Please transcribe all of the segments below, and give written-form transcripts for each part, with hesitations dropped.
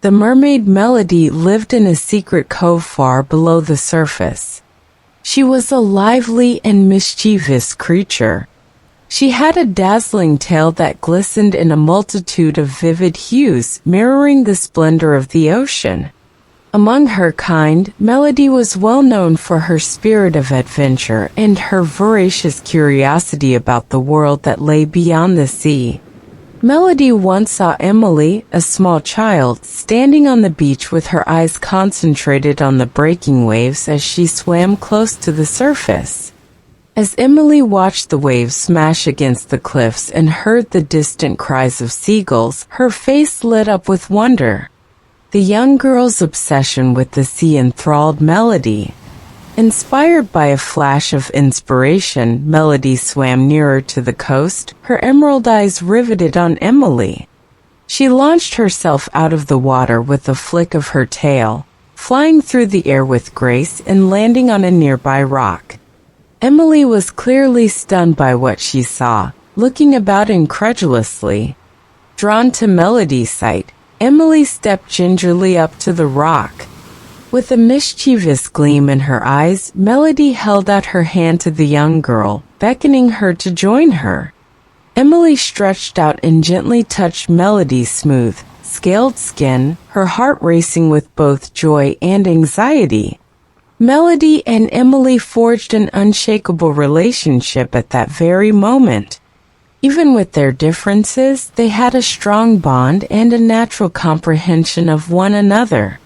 The mermaid Melody lived in a secret cove far below the surface. She was a lively and mischievous creature. She had a dazzling tail that glistened in a multitude of vivid hues, mirroring the splendor of the ocean. Among her kind, Melody was well known for her spirit of adventure and her voracious curiosity about the world that lay beyond the sea. Melody once saw Emily, a small child, standing on the beach with her eyes concentrated on the breaking waves as she swam close to the surface. As Emily watched the waves smash against the cliffs and heard the distant cries of seagulls, her face lit up with wonder. The young girl's obsession with the sea enthralled Melody. Inspired by a flash of inspiration, Melody swam nearer to the coast, her emerald eyes riveted on Emily. She launched herself out of the water with a flick of her tail, flying through the air with grace and landing on a nearby rock. Emily was clearly stunned by what she saw, looking about incredulously. Drawn to Melody's sight, Emily stepped gingerly up to the rock. With a mischievous gleam in her eyes, Melody held out her hand to the young girl, beckoning her to join her. Emily stretched out and gently touched Melody's smooth, scaled skin, her heart racing with both joy and anxiety. Melody and Emily forged an unshakable relationship at that very moment. Even with their differences, they had a strong bond and a natural comprehension of one another.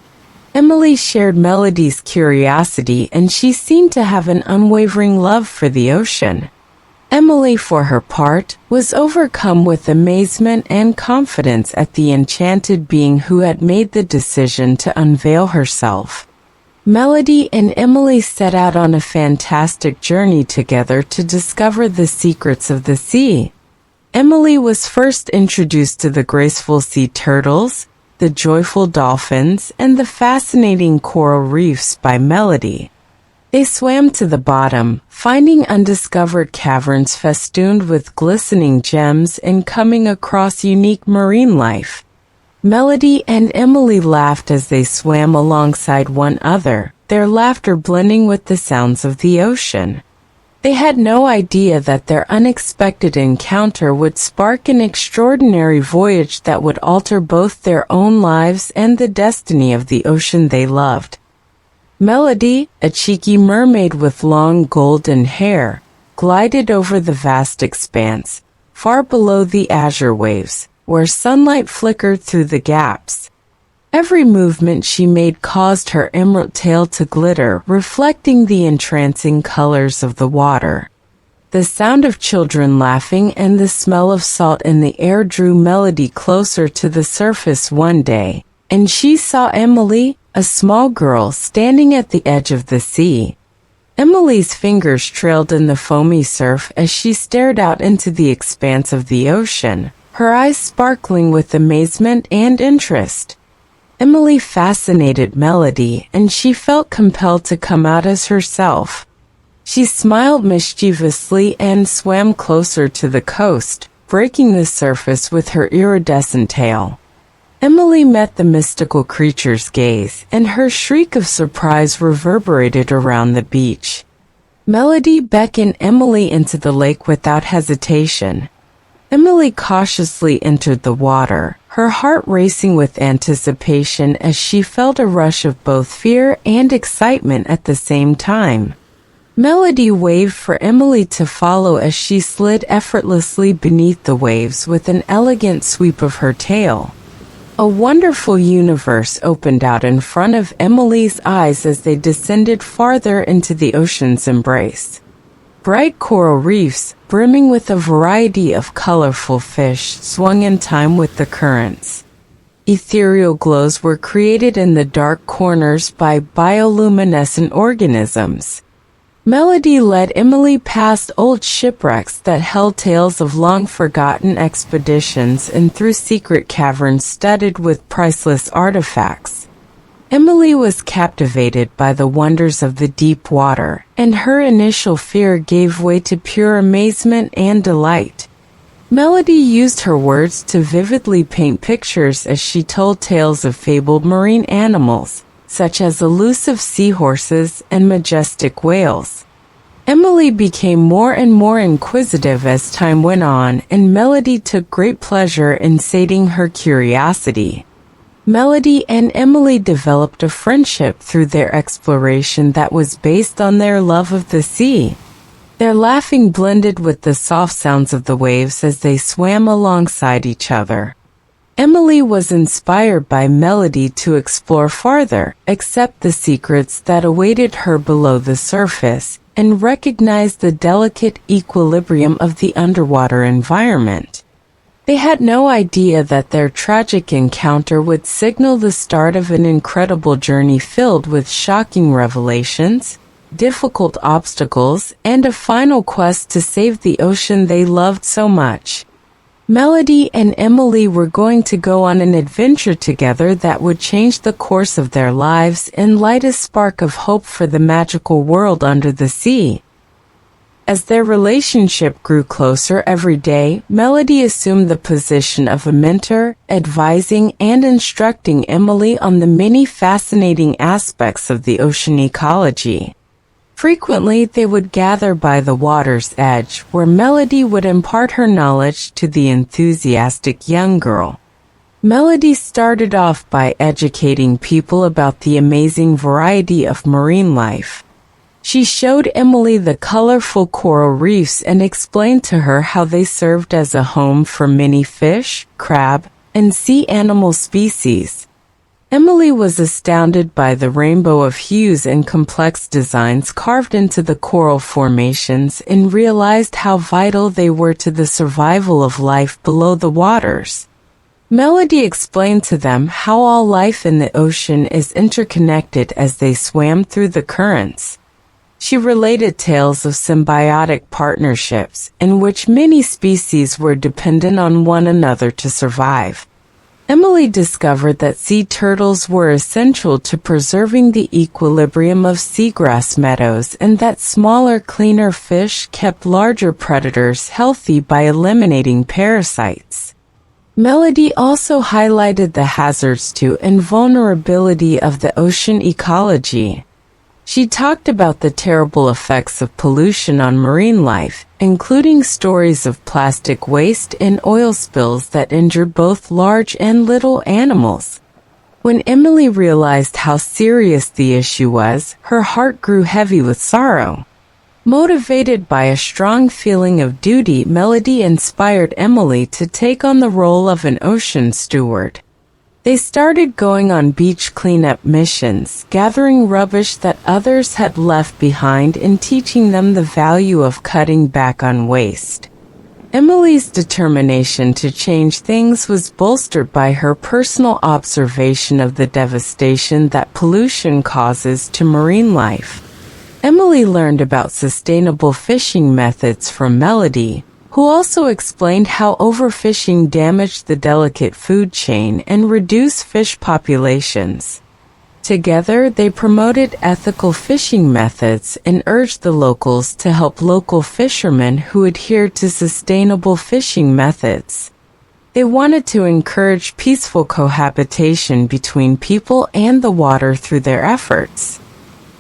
Emily shared Melody's curiosity, and she seemed to have an unwavering love for the ocean. Emily, for her part, was overcome with amazement and confidence at the enchanted being who had made the decision to unveil herself. Melody and Emily set out on a fantastic journey together to discover the secrets of the sea. Emily was first introduced to the graceful sea turtles, the joyful dolphins, and the fascinating coral reefs by Melody. They swam to the bottom, finding undiscovered caverns festooned with glistening gems and coming across unique marine life. Melody and Emily laughed as they swam alongside one another, their laughter blending with the sounds of the ocean. They had no idea that their unexpected encounter would spark an extraordinary voyage that would alter both their own lives and the destiny of the ocean they loved. Melody, a cheeky mermaid with long golden hair, glided over the vast expanse, far below the azure waves, where sunlight flickered through the gaps. Every movement she made caused her emerald tail to glitter, reflecting the entrancing colors of the water. The sound of children laughing and the smell of salt in the air drew Melody closer to the surface one day, and she saw Emily, a small girl, standing at the edge of the sea. Emily's fingers trailed in the foamy surf as she stared out into the expanse of the ocean, her eyes sparkling with amazement and interest. Emily fascinated Melody, and she felt compelled to come out as herself. She smiled mischievously and swam closer to the coast, breaking the surface with her iridescent tail. Emily met the mystical creature's gaze, and her shriek of surprise reverberated around the beach. Melody beckoned Emily into the lake without hesitation. Emily cautiously entered the water, her heart racing with anticipation as she felt a rush of both fear and excitement at the same time. Melody waved for Emily to follow as she slid effortlessly beneath the waves with an elegant sweep of her tail. A wonderful universe opened out in front of Emily's eyes as they descended farther into the ocean's embrace. Bright coral reefs, brimming with a variety of colorful fish, swung in time with the currents. Ethereal glows were created in the dark corners by bioluminescent organisms. Melody led Emily past old shipwrecks that held tales of long-forgotten expeditions and through secret caverns studded with priceless artifacts. Emily was captivated by the wonders of the deep water, and her initial fear gave way to pure amazement and delight. Melody used her words to vividly paint pictures as she told tales of fabled marine animals, such as elusive seahorses and majestic whales. Emily became more and more inquisitive as time went on, and Melody took great pleasure in sating her curiosity. Melody and Emily developed a friendship through their exploration that was based on their love of the sea. Their laughing blended with the soft sounds of the waves as they swam alongside each other. Emily was inspired by Melody to explore farther, accept the secrets that awaited her below the surface, and recognize the delicate equilibrium of the underwater environment. They had no idea that their tragic encounter would signal the start of an incredible journey filled with shocking revelations, difficult obstacles, and a final quest to save the ocean they loved so much. Melody and Emily were going to go on an adventure together that would change the course of their lives and light a spark of hope for the magical world under the sea. As their relationship grew closer every day, Melody assumed the position of a mentor, advising and instructing Emily on the many fascinating aspects of the ocean ecology. Frequently, they would gather by the water's edge, where Melody would impart her knowledge to the enthusiastic young girl. Melody started off by educating people about the amazing variety of marine life. She showed Emily the colorful coral reefs and explained to her how they served as a home for many fish, crab, and sea animal species. Emily was astounded by the rainbow of hues and complex designs carved into the coral formations and realized how vital they were to the survival of life below the waters. Melody explained to them how all life in the ocean is interconnected as they swam through the currents. She related tales of symbiotic partnerships in which many species were dependent on one another to survive. Emily discovered that sea turtles were essential to preserving the equilibrium of seagrass meadows and that smaller, cleaner fish kept larger predators healthy by eliminating parasites. Melody also highlighted the hazards to and vulnerability of the ocean ecology. She talked about the terrible effects of pollution on marine life, including stories of plastic waste and oil spills that injured both large and little animals. When Emily realized how serious the issue was, her heart grew heavy with sorrow. Motivated by a strong feeling of duty, Melody inspired Emily to take on the role of an ocean steward. They started going on beach cleanup missions, gathering rubbish that others had left behind and teaching them the value of cutting back on waste. Emily's determination to change things was bolstered by her personal observation of the devastation that pollution causes to marine life. Emily learned about sustainable fishing methods from Melody, who also explained how overfishing damaged the delicate food chain and reduced fish populations. Together, they promoted ethical fishing methods and urged the locals to help local fishermen who adhered to sustainable fishing methods. They wanted to encourage peaceful cohabitation between people and the water through their efforts.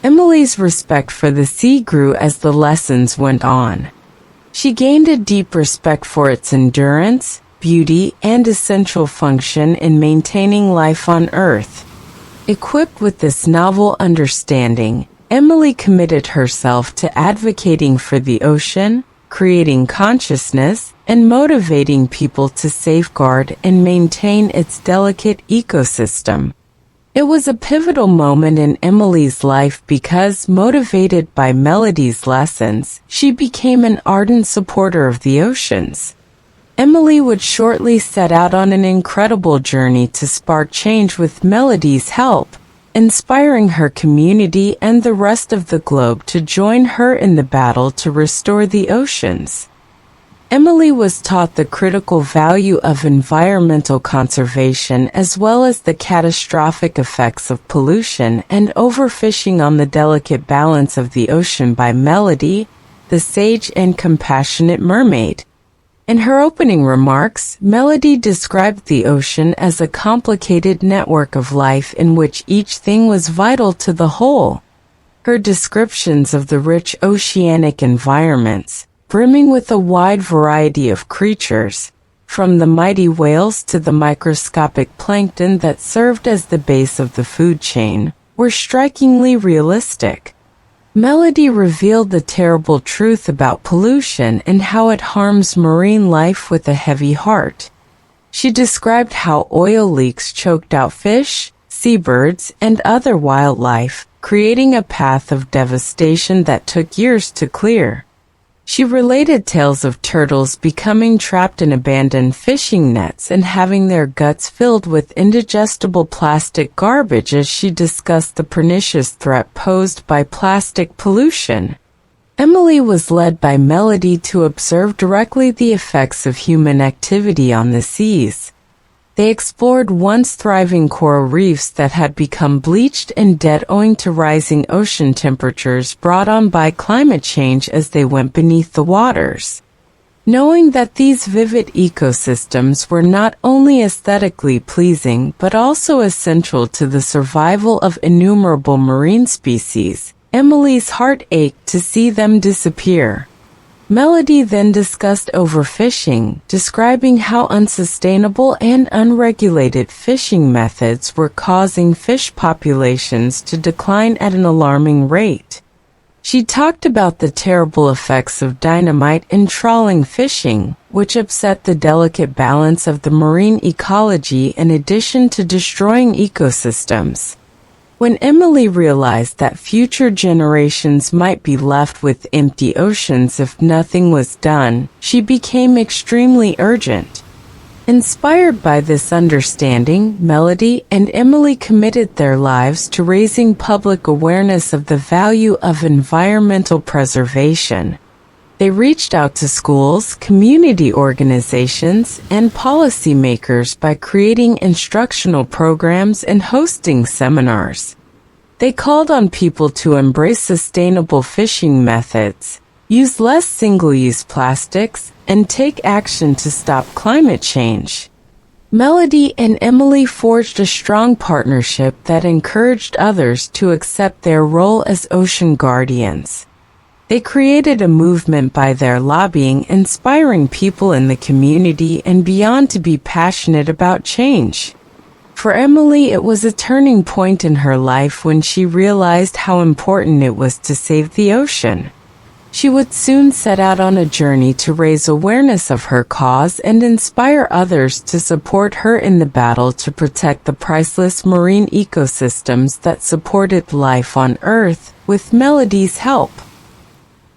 Emily's respect for the sea grew as the lessons went on. She gained a deep respect for its endurance, beauty, and essential function in maintaining life on Earth. Equipped with this novel understanding, Emily committed herself to advocating for the ocean, creating consciousness, and motivating people to safeguard and maintain its delicate ecosystem. It was a pivotal moment in Emily's life because, motivated by Melody's lessons, she became an ardent supporter of the oceans. Emily would shortly set out on an incredible journey to spark change with Melody's help, inspiring her community and the rest of the globe to join her in the battle to restore the oceans. Emily was taught the critical value of environmental conservation as well as the catastrophic effects of pollution and overfishing on the delicate balance of the ocean by Melody, the sage and compassionate mermaid. In her opening remarks, Melody described the ocean as a complicated network of life in which each thing was vital to the whole. Her descriptions of the rich oceanic environments, brimming with a wide variety of creatures, from the mighty whales to the microscopic plankton that served as the base of the food chain, were strikingly realistic. Melody revealed the terrible truth about pollution and how it harms marine life with a heavy heart. She described how oil leaks choked out fish, seabirds, and other wildlife, creating a path of devastation that took years to clear. She related tales of turtles becoming trapped in abandoned fishing nets and having their guts filled with indigestible plastic garbage as she discussed the pernicious threat posed by plastic pollution. Emily was led by Melody to observe directly the effects of human activity on the seas. They explored once thriving coral reefs that had become bleached and dead owing to rising ocean temperatures brought on by climate change as they went beneath the waters. Knowing that these vivid ecosystems were not only aesthetically pleasing but also essential to the survival of innumerable marine species, Emily's heart ached to see them disappear. Melody then discussed overfishing, describing how unsustainable and unregulated fishing methods were causing fish populations to decline at an alarming rate. She talked about the terrible effects of dynamite in trawling fishing, which upset the delicate balance of the marine ecology in addition to destroying ecosystems. When Emily realized that future generations might be left with empty oceans if nothing was done, she became extremely urgent. Inspired by this understanding, Melody and Emily committed their lives to raising public awareness of the value of environmental preservation. They reached out to schools, community organizations, and policymakers by creating instructional programs and hosting seminars. They called on people to embrace sustainable fishing methods, use less single-use plastics, and take action to stop climate change. Melody and Emily forged a strong partnership that encouraged others to accept their role as ocean guardians. They created a movement by their lobbying, inspiring people in the community and beyond to be passionate about change. For Emily, it was a turning point in her life when she realized how important it was to save the ocean. She would soon set out on a journey to raise awareness of her cause and inspire others to support her in the battle to protect the priceless marine ecosystems that supported life on Earth, with Melody's help.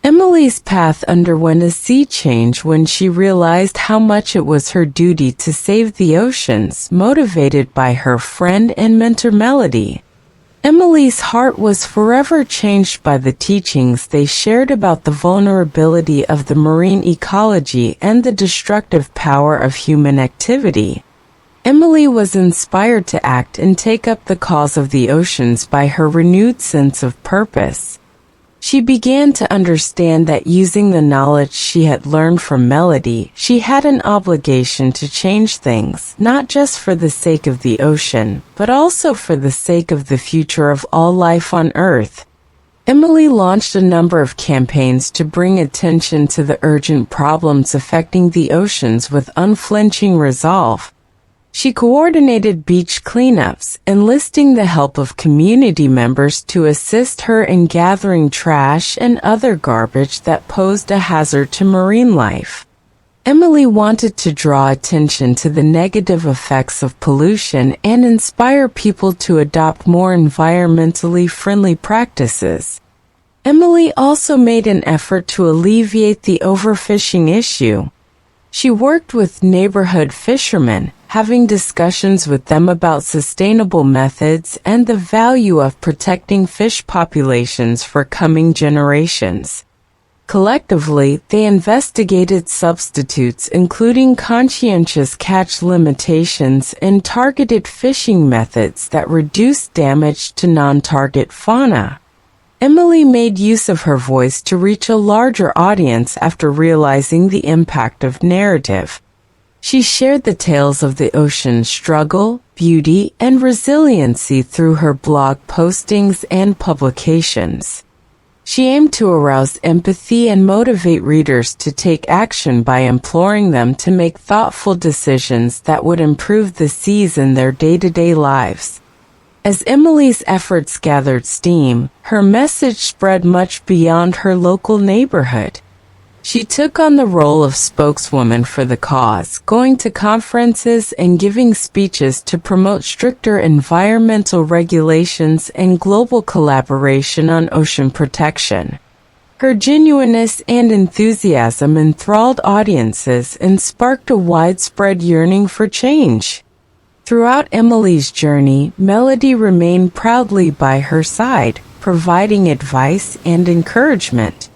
Emily's path underwent a sea change when she realized how much it was her duty to save the oceans, motivated by her friend and mentor Melody. Emily's heart was forever changed by the teachings they shared about the vulnerability of the marine ecology and the destructive power of human activity. Emily was inspired to act and take up the cause of the oceans by her renewed sense of purpose. She began to understand that using the knowledge she had learned from Melody, she had an obligation to change things, not just for the sake of the ocean, but also for the sake of the future of all life on Earth. Emily launched a number of campaigns to bring attention to the urgent problems affecting the oceans with unflinching resolve. She coordinated beach cleanups, enlisting the help of community members to assist her in gathering trash and other garbage that posed a hazard to marine life. Emily wanted to draw attention to the negative effects of pollution and inspire people to adopt more environmentally friendly practices. Emily also made an effort to alleviate the overfishing issue. She worked with neighborhood fishermen, having discussions with them about sustainable methods and the value of protecting fish populations for coming generations. Collectively, they investigated substitutes including conscientious catch limitations and targeted fishing methods that reduced damage to non-target fauna. Emily made use of her voice to reach a larger audience after realizing the impact of narrative. She shared the tales of the ocean's struggle, beauty, and resiliency through her blog postings and publications. She aimed to arouse empathy and motivate readers to take action by imploring them to make thoughtful decisions that would improve the seas in their day-to-day lives. As Emily's efforts gathered steam, her message spread much beyond her local neighborhood. She took on the role of spokeswoman for the cause, going to conferences and giving speeches to promote stricter environmental regulations and global collaboration on ocean protection. Her genuineness and enthusiasm enthralled audiences and sparked a widespread yearning for change. Throughout Emily's journey, Melody remained proudly by her side, providing advice and encouragement.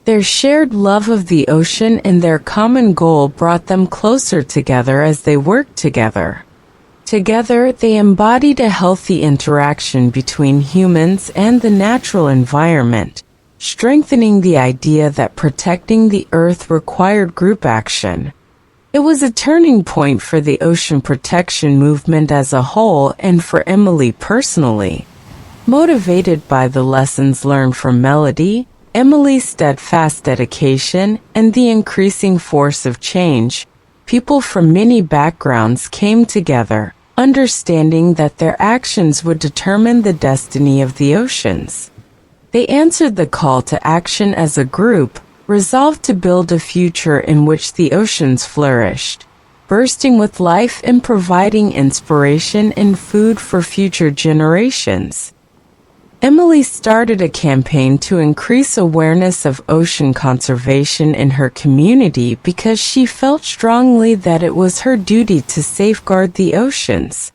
Their shared love of the ocean and their common goal brought them closer together as they worked together. Together, they embodied a healthy interaction between humans and the natural environment, strengthening the idea that protecting the Earth required group action. It was a turning point for the ocean protection movement as a whole and for Emily personally. Motivated by the lessons learned from Melody, Emily's steadfast dedication, and the increasing force of change, people from many backgrounds came together, understanding that their actions would determine the destiny of the oceans. They answered the call to action as a group, resolved to build a future in which the oceans flourished, bursting with life and providing inspiration and food for future generations. Emily started a campaign to increase awareness of ocean conservation in her community because she felt strongly that it was her duty to safeguard the oceans.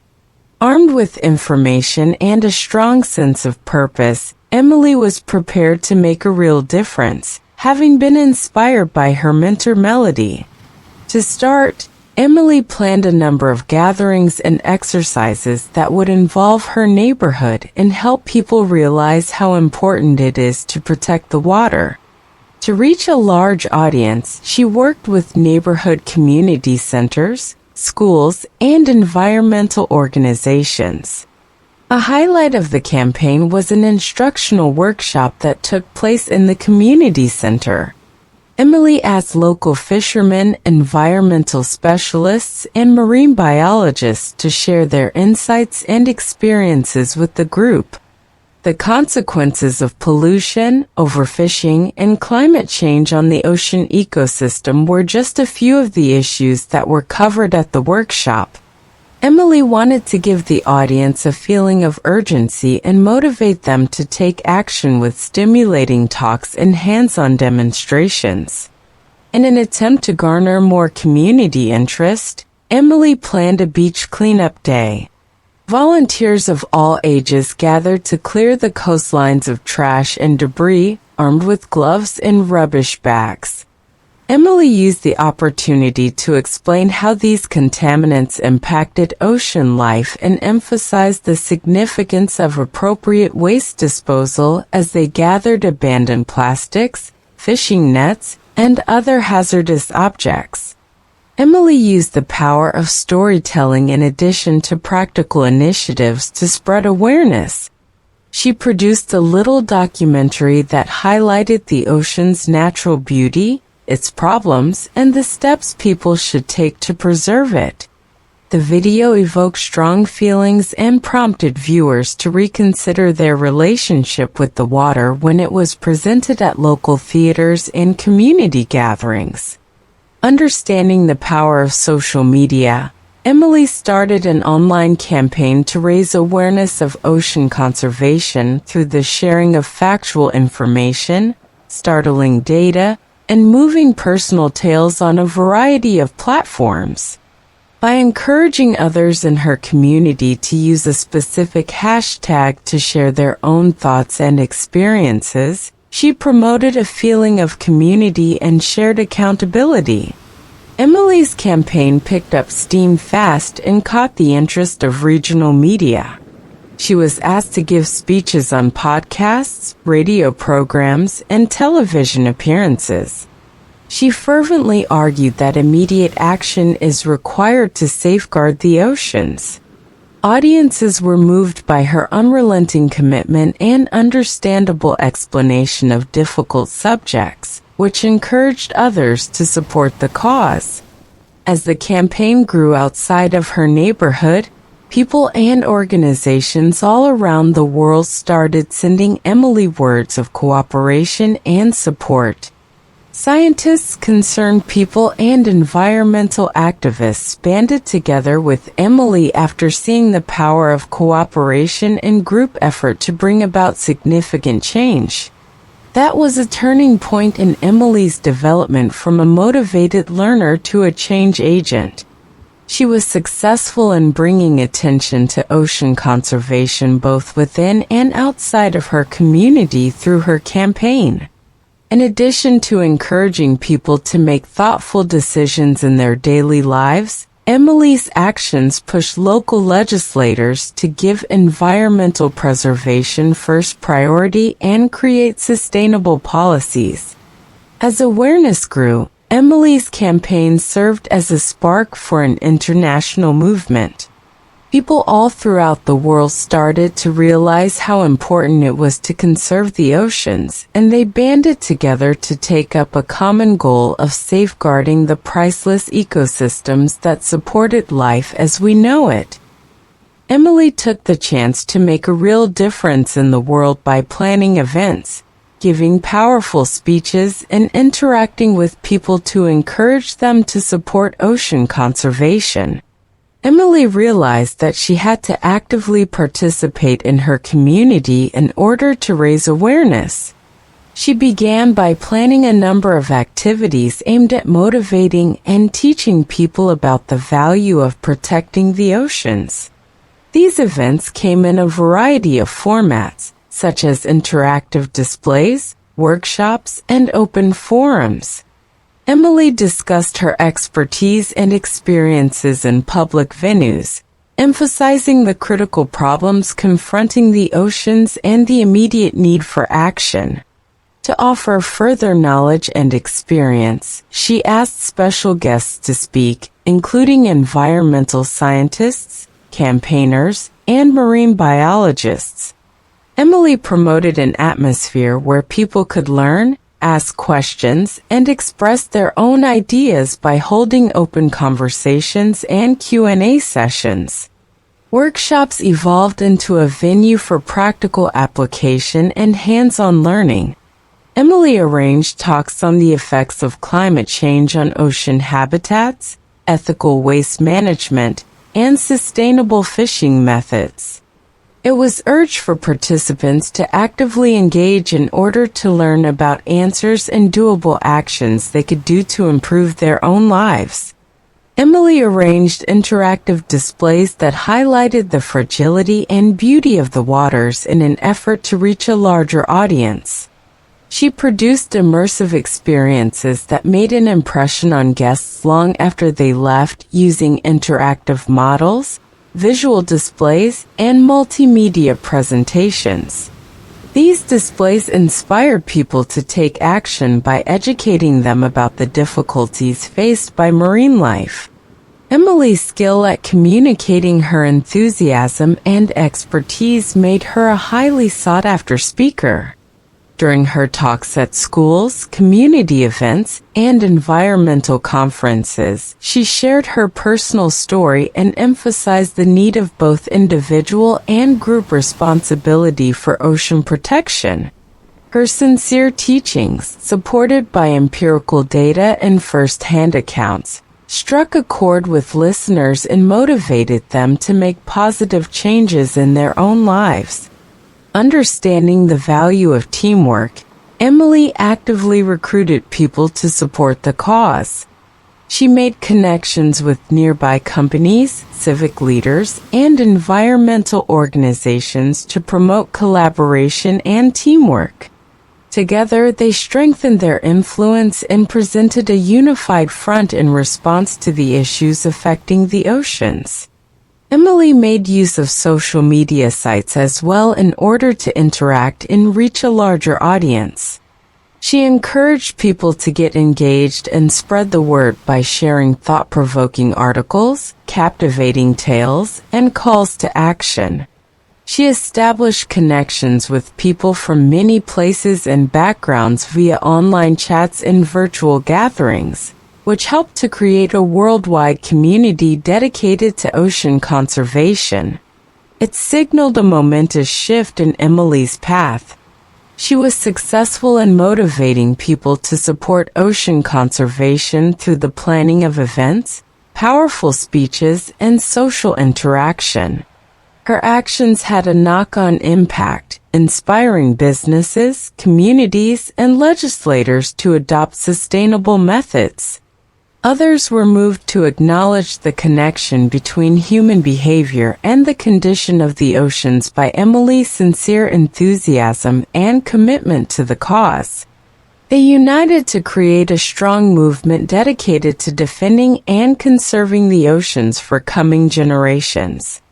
Armed with information and a strong sense of purpose, Emily was prepared to make a real difference, having been inspired by her mentor Melody. To start, Emily planned a number of gatherings and exercises that would involve her neighborhood and help people realize how important it is to protect the water. To reach a large audience, she worked with neighborhood community centers, schools, and environmental organizations. A highlight of the campaign was an instructional workshop that took place in the community center. Emily asked local fishermen, environmental specialists, and marine biologists to share their insights and experiences with the group. The consequences of pollution, overfishing, and climate change on the ocean ecosystem were just a few of the issues that were covered at the workshop. Emily wanted to give the audience a feeling of urgency and motivate them to take action with stimulating talks and hands-on demonstrations. In an attempt to garner more community interest, Emily planned a beach cleanup day. Volunteers of all ages gathered to clear the coastlines of trash and debris, armed with gloves and rubbish bags. Emily used the opportunity to explain how these contaminants impacted ocean life and emphasized the significance of appropriate waste disposal as they gathered abandoned plastics, fishing nets, and other hazardous objects. Emily used the power of storytelling in addition to practical initiatives to spread awareness. She produced a little documentary that highlighted the ocean's natural beauty, its problems, and the steps people should take to preserve it. The video evoked strong feelings and prompted viewers to reconsider their relationship with the water when it was presented at local theaters and community gatherings. Understanding the power of social media, Emily started an online campaign to raise awareness of ocean conservation through the sharing of factual information, startling data, and moving personal tales on a variety of platforms. By encouraging others in her community to use a specific hashtag to share their own thoughts and experiences, she promoted a feeling of community and shared accountability. Emily's campaign picked up steam fast and caught the interest of regional media. She was asked to give speeches on podcasts, radio programs, and television appearances. She fervently argued that immediate action is required to safeguard the oceans. Audiences were moved by her unrelenting commitment and understandable explanation of difficult subjects, which encouraged others to support the cause. As the campaign grew outside of her neighborhood, people and organizations all around the world started sending Emily words of cooperation and support. Scientists, concerned people, and environmental activists banded together with Emily after seeing the power of cooperation and group effort to bring about significant change. That was a turning point in Emily's development from a motivated learner to a change agent. She was successful in bringing attention to ocean conservation both within and outside of her community through her campaign. In addition to encouraging people to make thoughtful decisions in their daily lives, Emily's actions pushed local legislators to give environmental preservation first priority and create sustainable policies. As awareness grew, Emily's campaign served as a spark for an international movement. People all throughout the world started to realize how important it was to conserve the oceans, and they banded together to take up a common goal of safeguarding the priceless ecosystems that supported life as we know it. Emily took the chance to make a real difference in the world by planning events, giving powerful speeches, and interacting with people to encourage them to support ocean conservation. Emily realized that she had to actively participate in her community in order to raise awareness. She began by planning a number of activities aimed at motivating and teaching people about the value of protecting the oceans. These events came in a variety of formats, such as interactive displays, workshops, and open forums. Emily discussed her expertise and experiences in public venues, emphasizing the critical problems confronting the oceans and the immediate need for action. To offer further knowledge and experience, she asked special guests to speak, including environmental scientists, campaigners, and marine biologists. Emily promoted an atmosphere where people could learn, ask questions, and express their own ideas by holding open conversations and Q&A sessions. Workshops evolved into a venue for practical application and hands-on learning. Emily arranged talks on the effects of climate change on ocean habitats, ethical waste management, and sustainable fishing methods. It was urged for participants to actively engage in order to learn about answers and doable actions they could do to improve their own lives. Emily arranged interactive displays that highlighted the fragility and beauty of the waters in an effort to reach a larger audience. She produced immersive experiences that made an impression on guests long after they left, using interactive models, visual displays, and multimedia presentations. These displays inspired people to take action by educating them about the difficulties faced by marine life. Emily's skill at communicating her enthusiasm and expertise made her a highly sought-after speaker. During her talks at schools, community events, and environmental conferences, she shared her personal story and emphasized the need of both individual and group responsibility for ocean protection. Her sincere teachings, supported by empirical data and first-hand accounts, struck a chord with listeners and motivated them to make positive changes in their own lives. Understanding the value of teamwork, Emily actively recruited people to support the cause. She made connections with nearby companies, civic leaders, and environmental organizations to promote collaboration and teamwork. Together, they strengthened their influence and presented a unified front in response to the issues affecting the oceans. Emily made use of social media sites as well in order to interact and reach a larger audience. She encouraged people to get engaged and spread the word by sharing thought-provoking articles, captivating tales, and calls to action. She established connections with people from many places and backgrounds via online chats and virtual gatherings, which helped to create a worldwide community dedicated to ocean conservation. It signaled a momentous shift in Emily's path. She was successful in motivating people to support ocean conservation through the planning of events, powerful speeches, and social interaction. Her actions had a knock-on impact, inspiring businesses, communities, and legislators to adopt sustainable methods. Others were moved to acknowledge the connection between human behavior and the condition of the oceans by Emily's sincere enthusiasm and commitment to the cause. They united to create a strong movement dedicated to defending and conserving the oceans for coming generations.